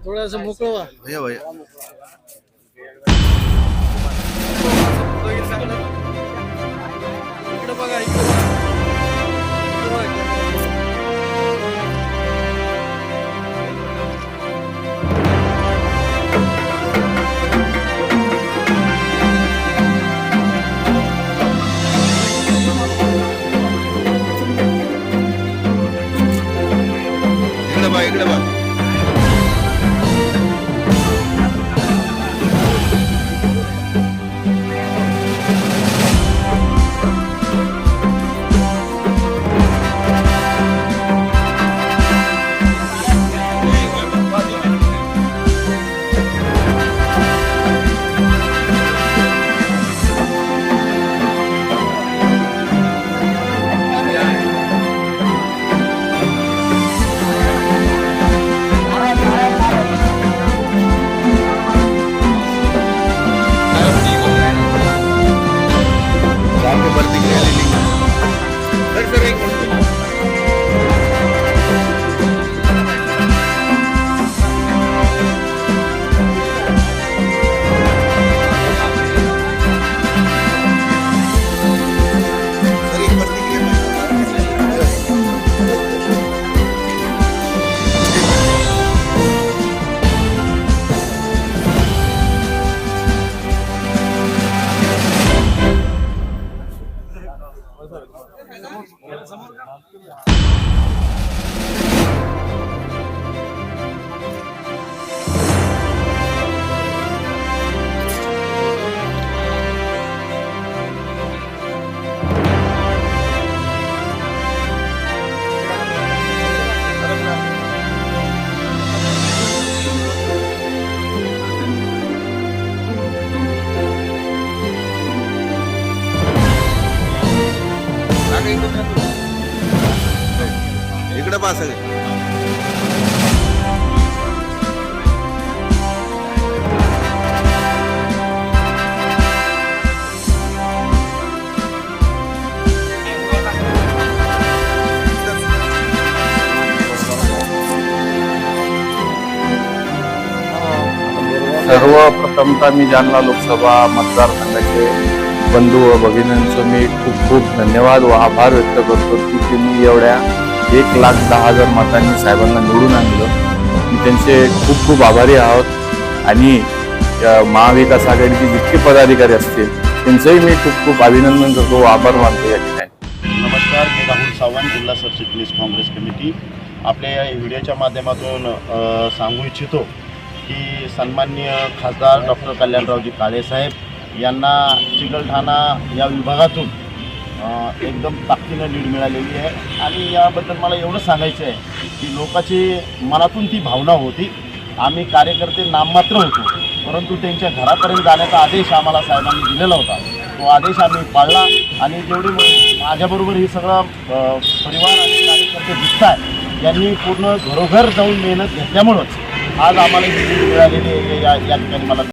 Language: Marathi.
थोडासा मोकळं व्हा. भैया भैया इकडं बघा, इकडं बघा. इकडं बघा. इकडे बघ इकडे बघ. इकडे पहा सगळे. सर्वप्रथमतः मी जालना लोकसभा मतदारसंघाचे बंधू व भगिनींचं मी खूप खूप धन्यवाद व आभार व्यक्त करतो की त्यांनी एवढ्या 1,10,000 मतांनी साहेबांना निवडून आणलं. मी त्यांचे खूप खूप आभारी आहोत आणि महाविकास आघाडीचे जितके पदाधिकारी असतील त्यांचंही मी खूप खूप अभिनंदन करतो व आभार मानतो या ठिकाणी. नमस्कार, मी राहुल सावंत, जिल्हा सरचिटणीस काँग्रेस कमिटी. आपल्या या व्हिडिओच्या माध्यमातून सांगू इच्छितो की सन्माननीय खासदार डॉक्टर कल्याणरावजी काळेसाहेब यांना चिकलठाणा या विभागातून एकदम ताकदीनं लीड मिळालेली आहे. आणि याबद्दल मला एवढं सांगायचं आहे की लोकांची मनातून ती भावना होती. आम्ही कार्यकर्ते नाममात्र होतो, परंतु त्यांच्या घरापर्यंत जाण्याचा आदेश आम्हाला साहेबांनी दिलेला होता. तो आदेश आम्ही पाळला आणि जेवढी माझ्याबरोबर ही सगळं परिवार आणि कार्यकर्ते दिसत आहे यांनी पूर्ण घरोघर जाऊन मेहनत घेतल्यामुळंच आज आम्हाला ही लीड मिळालेली आहे. या ठिकाणी मला